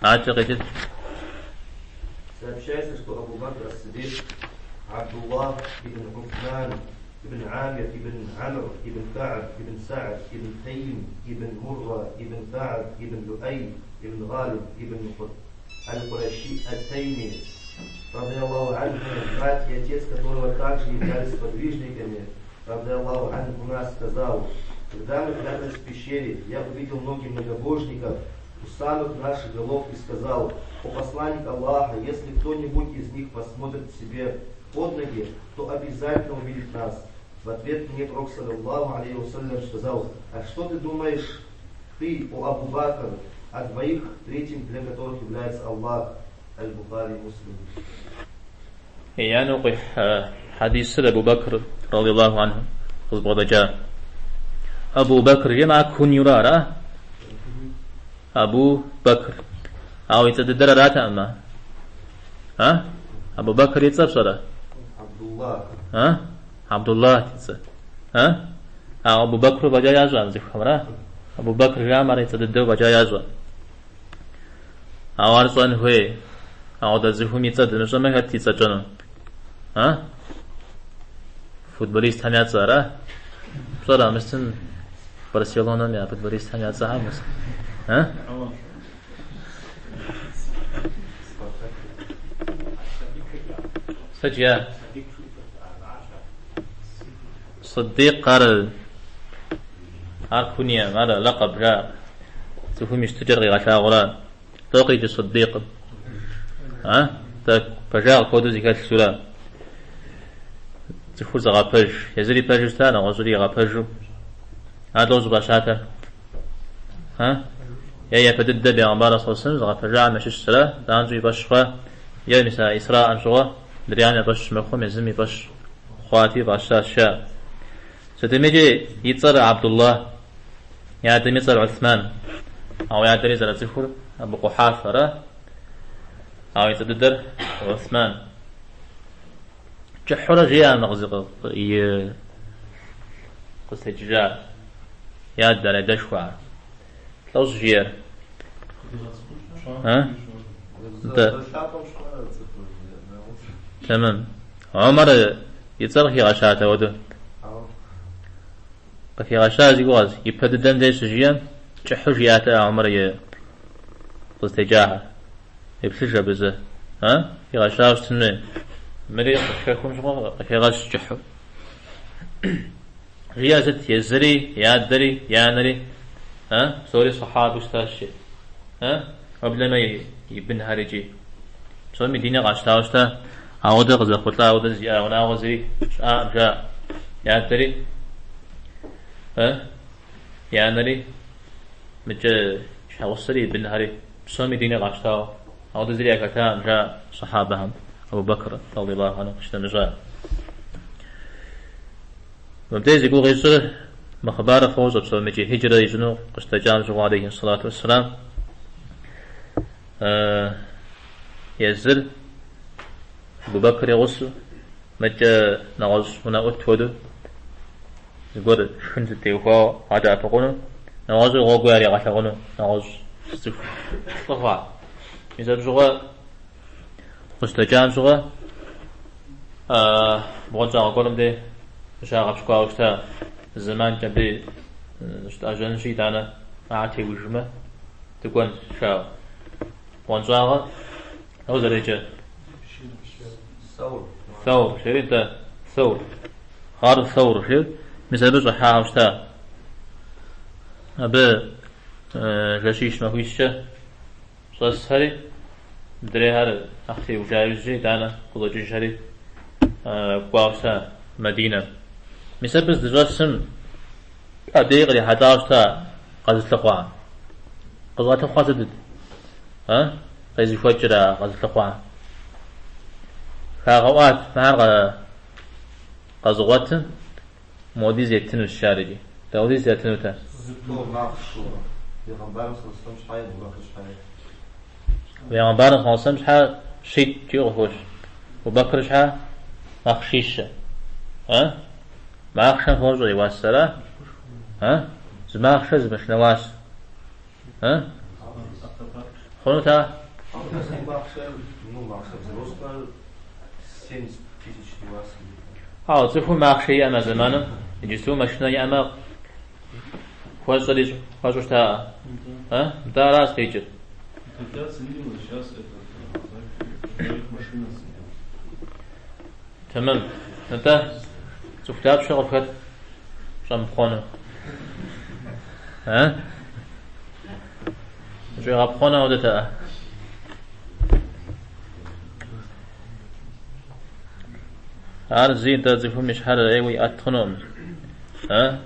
أعتقد сообщается, что Абу Бакр ас-Сиддик, Абдуллах ибн Уфман, ибн Амир, ибн Амр, ибн Ка'б, ибн Сa'д, ибн Таим, ибн Мурра, ибн Ка'б, ибн Лю'ай, ибн Галиб, ибн Аль-Кураши ат-Тайми, радиаллаху анху, брат и отец которого также являлись подвижниками, радиаллаху анху, нас сказал: когда мы прятались в пещере, я увидел ноги многобожников у самых наших голов и сказал: о посланник Аллаха, если кто-нибудь из них посмотрит себе под ноги, то обязательно увидит нас. В ответ мне Пророк саллаллаху алейхи вассалям сказал: а что ты думаешь ты, о Абу Бакр, о двоих, третьим для которых является Аллах? Аль-Бухари, Муслим. Я نقح حديث أبو بكر رضي الله عنه أصبغ جاء أبو بكر يمع كن يرى أبو بكر أو يتدرر راتا أما ها أبو بكر يتصبصر عبد الله ها عبد الله تتص ها أبو بكر بجا يزوان زخمرا أبو بكر يامر يتددو بجا يزوان أو أرسوان هوي أو دزخوم يتصدن شما هاتي تصجن ها فوتبوليست هم يتصارا بصرا مثل برشلونة ميا فوتبوليست هم يتصارا مثل ها سجيا صديق قال كنيا هذا لقب جاء تفهم يشتجر غشا غران توقيت الصديق ها فجاء كودو زكاة السورة تفوز غابج يزري باجستان وزري غابج هذا لوز غشاته ها يا بدد بأمبارة صوصن غفجاء مش السلا دانجي بشخة يا نساء إسراء أنشوا دريان بش مخوم يزمي بش خواتي باشا شاء ستمجي يتصر عبد الله يا تميصر عثمان أو يا تريز الزخور أبو قحافة أو يتدر عثمان جحر جيا مغزق قصة يا دار دشوا لوز جير ها تمام عمر يتصرخي غشاته وده في غشاء زيغاز يبددن ديش جيا جحر جياته عمر قصة جاها يبسجها بزه ها في غشاء سنة مريض كيكون شغل في غش جحر ريازت يزري يا دري يا نري ها سوري صحابي استاشي ها قبل ما يبن هارجي سوري مدينة غشتا عودة غزة خطلا عودة زيا ونا غزي جاء يا دري ها يا نري مجا شاوسري بن هاري سوري مدينة غشتا عودة زيا كتا جاء صحابهم أبو بكر رضي الله عنه اشتمجا ومتاز يقول غير مخبار فوز بسبب مجي هجرة يجنو قستجان جوا عليه الصلاة والسلام يزل أبو بكر يغسل مجا نغز هنا أتودو يقول شنت تيوكا عدا فقونو نغز غوغو ياري غشاقونو نغز صفا مثل جوا قستجان جوا بغنجا غقولم دي شاغب شكوا وشتا زمان كبي أجن شيء دانا عاتي وجمة تكون شاو وانزاغا أو زريجة ثور شيء ده ثور خار ثور شيء مثل بس حا وشتا أبى لشيش ما هويشه صوص هري دري هر أختي وجايزي دانا كل جنشري قاوسا مدينة مثل بس دراسم أديق لي حداشتا قد تقوى قد تقوى زدد ها قد يفجر قد تقوى فغوات مع قزوات مودي زيتن الشارجي تودي زيتن وتا ويغنبارن خالصم شحا شيء تيغفوش وبكر شحا مخشيش ها ما أخشن فوزو يواسرة ها زما أخشن زمش نواس ها خونتا تفهم ماخشي أما زمانا يجسو مشنا يا أما خواج صديق خواج وشتا دا راس تيجي تمام انت تفتاب شغل فت شام خونه جو غابخونه ودتا هذا زين تزفهم مش حر أيوة أتخنهم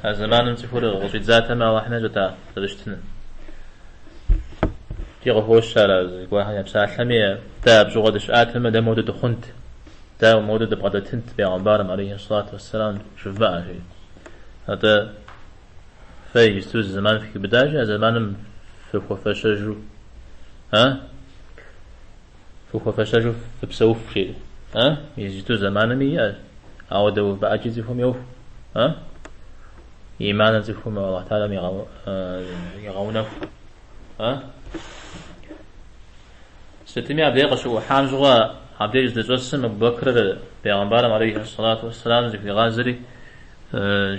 زمان تفور غصيت ذاته ما وإحنا جتا تدشتنا تيغ هوش على واحد يبسا حمية تاب جوغدش آتما دا مودد خنت تا مودد بغدا تنت بيغمبارم عليه الصلاة والسلام شوف بقى شيء هذا في يستوز زمان في بداية زمان في خفاشجو في خفاشجو في بسوف شيء يجتو زمان مياه أو دو بعجي زفهم يوف إيمانا زفهم الله تعالى يغونه ستمي عبد يقشوا حامجوا عبد يجد جسم بكر بيغمبار عليه الصلاة والسلام في غازري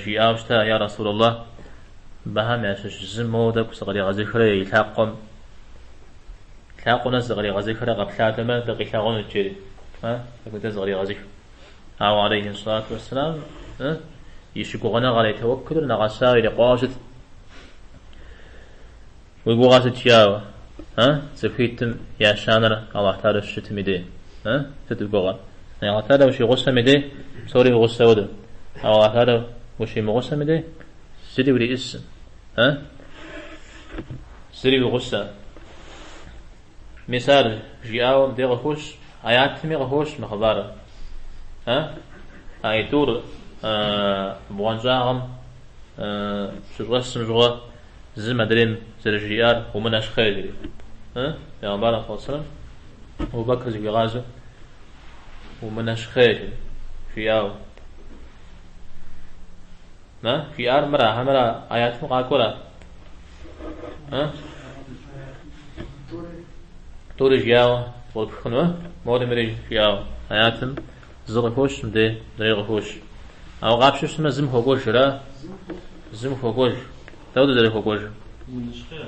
جي أوشتا يا رسول الله بهم يشش زمودك وسغري غزيخري يلحقهم ناس غري غزيخري قبلاتما بقي لاغون الجري فكنت صغري غزيخ أو عليه الصلاة والسلام يشكوغنا غالي توكل نغساري لقاشت ويقول غاسد ياو سفيتم يا شانر الله تعالى الشتم دي تتبقى الله تعالى وشي غصة مدي سوري غصة ودو الله تعالى وشي مغصة مدي سيدي ولي اسم سيدي غصة مثال جياو دي غفوش آيات مي غفوش مخبارة آيتور بوانجاهم شغسم جوا زي مدرين زي الجيار ومناش خيري يا عمبارة صلى الله عليه وسلم وبكر زي غازو ومناش خيري فياو في مرة همرا آيات مقاكورة تور جياو والبخنوه موري مري جياو آياتم زغفوش مدي دريغفوش أو غابش اسمه زم خوش لا زم خوش تود دري خوش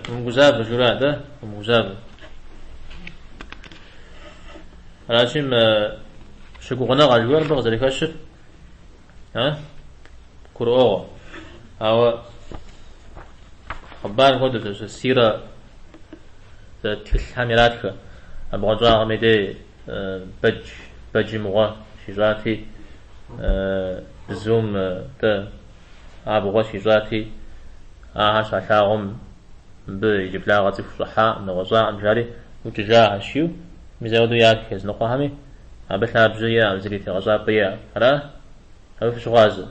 مجزاب جرا ده مجزاب راشم شكوغنا غجوال بغز الكشف كرو أو خبار هذا السيرة تلحميراتك أبغى عمدي بج مغا شجاتي زوم تا أبغى شجاتي عاش عشاهم بيجيب لا غزي فصحاء نغزاء مجاري وتجاه شيو مزودو ياك هز نقاهمي أبثنا بجيا مزريتي غزاء بيا هلا هو في شغاز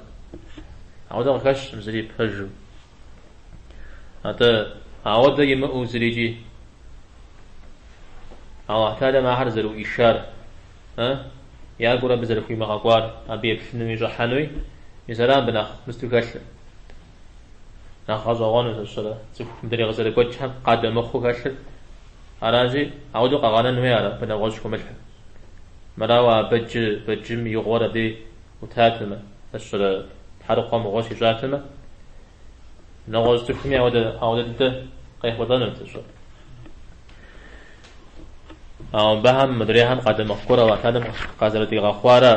عودا غكش مزري بفجو هذا عودا يمأو زريجي الله تعالى ما حرزلو إشارة يا قرا بزر في مغاقوار أبي بشنو يجحنوي يزران بناخ مستوكاش ناخذ أغانو الصلاة تف مدري غزل قدشهم قادم مخو كاشل أراجي عودو قاغانا نويارا بنغوش كملح مراوا بجم يغورا دي وتاتما الصلاة حرقا مغوش جاتما نغوش تفهمي عودة ده قيح وضانو الصلاة بهم مدريهم قدم مخكورة وكادم قازلتي غخوارا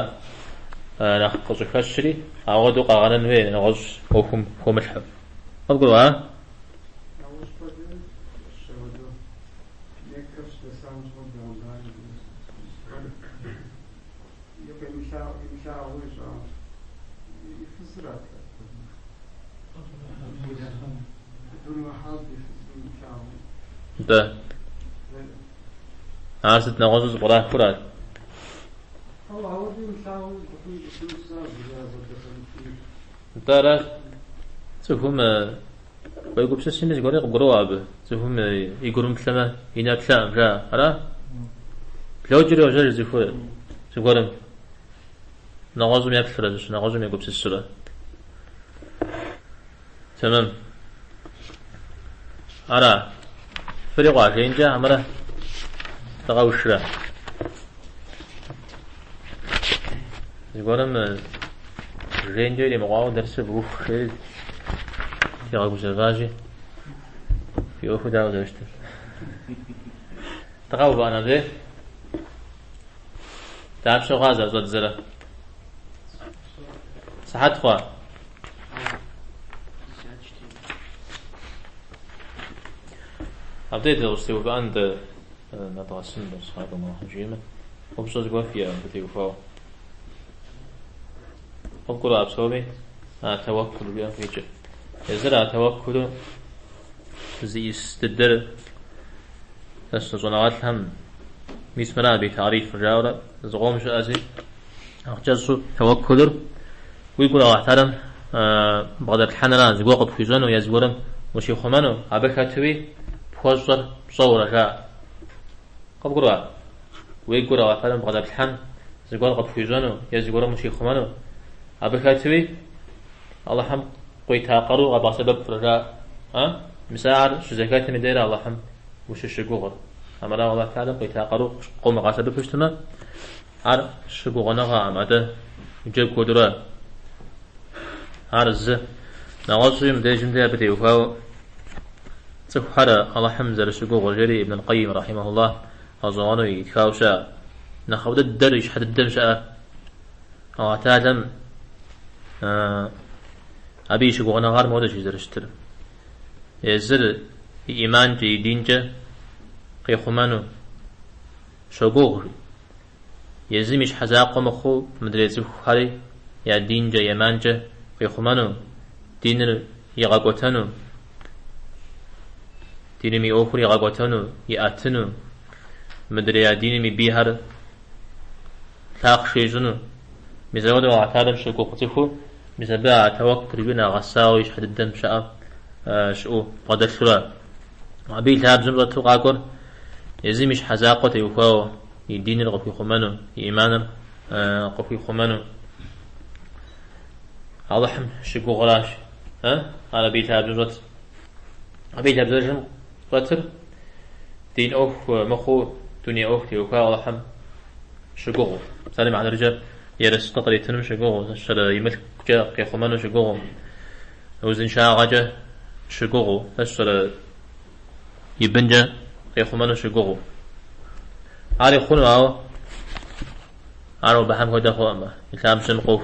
نخطش كشري عودو قاغانا نوي نغوش وهم كملح أقول ده عارست نغوز قراه كرات ترى تفهم ويقول بس السنة يقول يقولوا أبى تفهم يقولون بسمة هنا بسام جا هلا لو جري وجري زفوا تقولون نغازم يكفر نغازم يقول بس السرة تمام أرى فريق عشرين جا عمره تغوشرا يقولون رينجو اللي مقاو درس بروح خير في غابو زغاجي في أوفو داو درشتر تغاو أنا ذي تعب شو غازة زود زرا صحت خوا أبديت الأستاذ بأند نتغسل بس هذا ما حجيمه وبصوت قوفيا بتيجي فاو وبقول أبصوبي توكل بيا فيجي يزرع توكل زي استدر بس صناعات هم ميسمرا بتعريف الجاورة زقوم شأزي أخجزوا توكل ويقول أحترم بعد الحنان زقوق بفيزون ويزورم وشي خمانو أبكتوي بوزر صورة جاء قبقروا ويقول أحترم بعد الحن زقوق بفيزون يزورم وشي خمانو أبكتوي الله هم قوي تاقروا أبا سبب فرجاء مساعد شزكات مدير الله هم وش الشجوغر أما لا الله تعالى قوي تاقروا قوم غاسب فشتما عر شجوغنا عمده يجيب قدرة عرز نواصل ديجن ده بدي وفاو تفحر الله حمزة الشجوغ جري ابن القيم رحمه الله أظنه يتخاوشا نخود الدرج حد الدرجة أو تعلم أبي شجوغنا غار مودش يزرشتر يزر إيمان جي دينجا قي خمانو شجوغ يزمش حزاق مخو مدريز خالي يا دينجا يمانجا قي خمانو دينر يغاقوتانو دينمي أوخر يغاقوتانو يأتنو مدريا دينمي بيهر تاق شيجنو مزاودو عتالم شجوغ تفو مزابا توكل بنا غساويش حد الدم شاء شؤو قد الشراء أبي تاب زمرة تقاكر يزمش حزاقة يوفاو يدين الغفي خمانو إيمانا غفي خمانو هذا حم شقو غلاش على بيت تاب زمرة أبي تاب زمرة قتر دين أوف مخو دنيا أوف يوفاو الله حم شقو سالم على الرجال يرس تطري تنم شقو شر يملك جا قي خمانو شقو وزن شاغجة شقو شر يبنجا قي خمانو شقو عاري خونو عارو بحم هدا خو أما يتعب سنقوف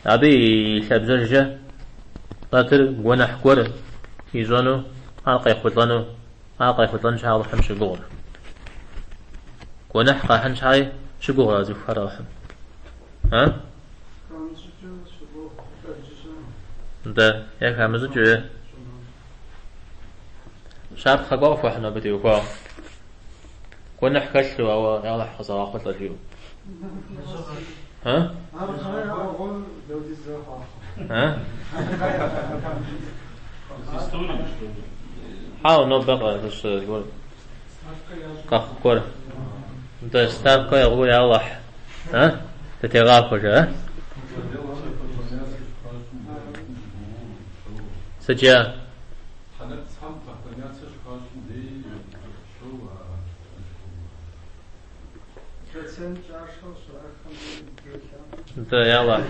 أبي يتعب زرجة قاتل وانا حكور يزانو عالقا يخوطانو عالقا يخوطان شعال حم شقو وانا حقا حن شعي شقو رازي فارا حم ده ياك همزة جوه شاب خقاف وحنا بديو قا كنا حكشلو أو يلا حصل أخذ لجيو ها حاول نبقى بس يقول كخكور انت استابك يقول يا الله تتغاف وجه سجيا انت يلا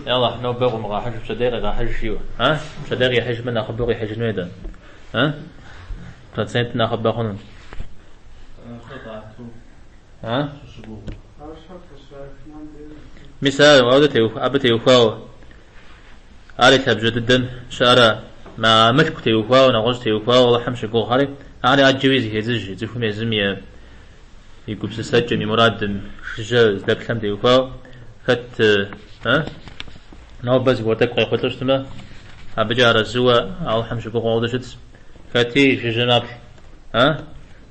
يلا نوبغ مغا حج صديق غا حج شيو صديق يحج من اخبغ يحج نويدا تسنت ناخبغون مثال وعودة أبت يوفاو علي تبجد الدم شارع ما مشك تيوفاو نغز تيوفاو الله حمش يقول خالي علي أجويزي هزج زفهم يزمي يقول سسجم مراد شجاز لكلم تيوفاو فت نوبز وتبقى يخطرش تما أبجار الزوا الله حمش يقول عودة شدس فتي في جناب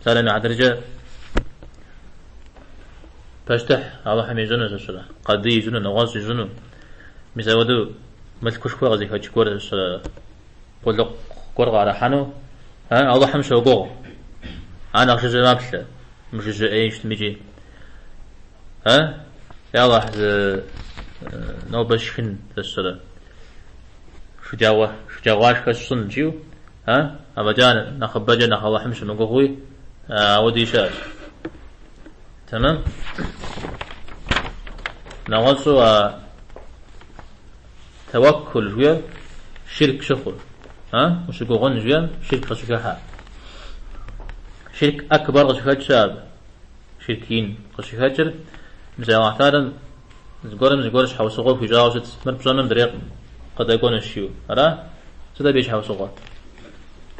سالنا عدرجة باشتح الله حمي جنو زشرا قدي جنو نواز جنو مساودو ملكوش كوا غزي هاج كور زشرا قول كور غارا حنو الله حمش وقو أنا أخشى جنابش مش جي إيش تمجي يا الله نوبش خن زشرا شجاواش كسن جيو أبجان نخبجة نخوا حمش مقوي ودي شاش تمام نغصو توكل جويا شرك شخل مش يقولون جويا شرك خشكها شرك أكبر خشكات شاب شركين خشكاتر مثل واحد زقورش حوسقو في جاوزت مربجان بريق قد يكون الشيو أرا سدا بيش حوسقو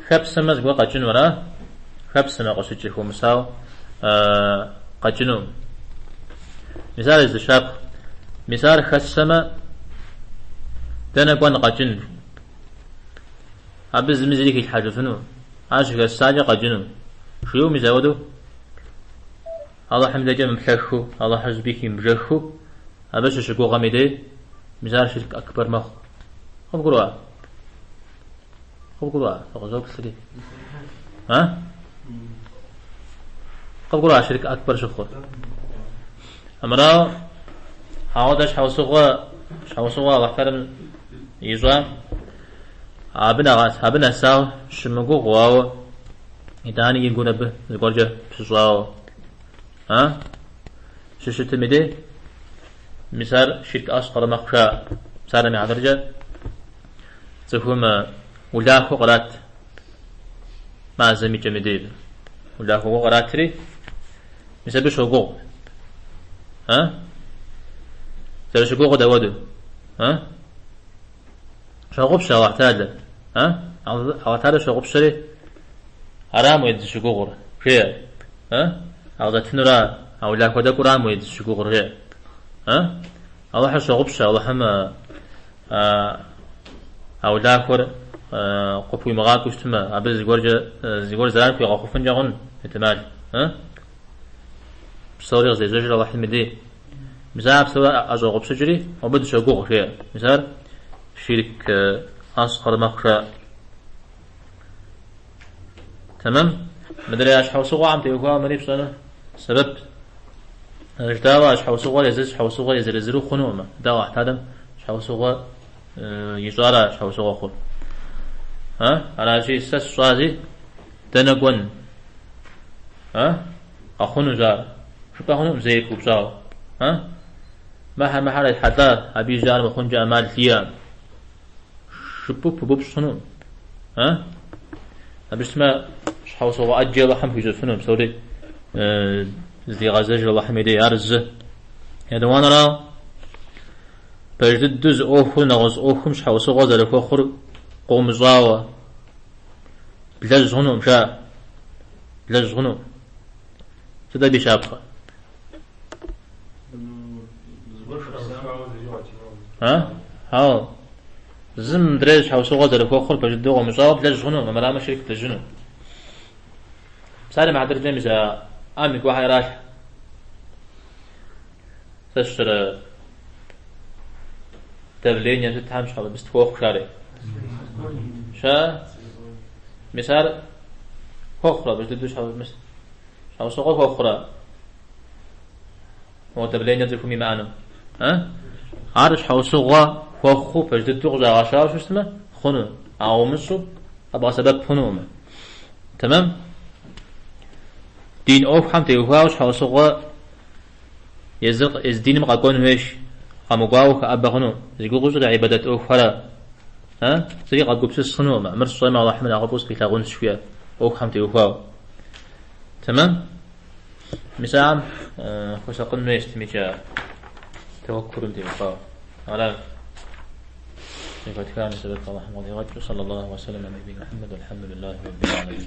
خبس ما زقوا قجن ورا خبس ما قصيتش هو مساو قجنو مثال الزشاب مثال خسما دنا قوان قجن أبز مزريك الحاجة فنو عاشق الساجة قجنو شو مزاودو الله حمد جم محخو الله حزبك مجخو أبش شكو غميدي مثال شرك أكبر مخ خب قروا فغزوك سري خب قروا شرك أكبر شخو أمراو حاودش حوسوا الله كرم يجوا أبنا ساو شمعو غواو إداني يقول به زوجة بسواو شو مدي مثال شرك أصغر مخشى مثال مع درجة تفهم ولا قرات ما زمي جمديل ولا قرات تري مثال بشوقو ترى شوقو داودو شوقو بشوا اعتاد اعتاد شوقو بشري حرام ويد شوقو خير او تنرا او لا كدا قرام ويد شوقو خير الله حشوقو بشا الله حما او لا كور قفوي مغاكوش تما أبز زيغور زران في غاخوفن جاغن احتمال بصوري زي زوجر الله حمدي مثال بصوري أجاغو بسجري وبدو شاقوغ فيها مثال شرك أصغر مخشى تمام مدري اش حوسوغو عم تيوكوا مريب سنة سبب اجداوا اش حوسوغو لزيز حوسوغو يزرزرو خنوما داوا احتادم اش حوسوغو يجارة اش حوسوغو خن على شيء سس صازي تنقون أخونو جار شو كأخونو زيك وبزاو ما حد حتى أبي جار مخون جمال فيها شو بوب شنو أبسمع حوسوا أجل الله حمد يجفنهم سوري زي غزاج الله حميدي أرز هذا وانا را بجد دوز أوفو نغز أوفو مش حوسوا غزالك وخر قوم زاوة بلاج غنوم شا بلاج غنوم سدا بيشابخة هاو زم دريج حوسوا غزالك وخر بجد قوم زاوة بلاج غنوم أما لا ما شركة الجنوم سالم عدر جميزة آمك واحد راح تشتر تبلين يمسد تحمش حاول بستفوق شاري شا مثال خوخرة بس ددوش حاول مس حاول سوق خوخرة هو تبلين يمسد كمي معنا عارش حاول سوق خوخو بس ددوش عشاء شو اسمه خنو أو مسو أبغى سبب خنومه تمام دين أوف حمت يوفاوش حوسقوا يزق دين مقاقون هيش قامقاو كأبغنو زيقو غزر عبادة أوف هلا زي قاقو بسس خنو ما مرس صيما الله حمد عقبوس كيتاغون شوية أوف حمت يوفاو تمام مساعم خسقن ميش تميشا توكل دي يوفاو على كيف كان سبب الله حمد صلى الله وسلم على نبينا محمد والحمد لله رب العالمين.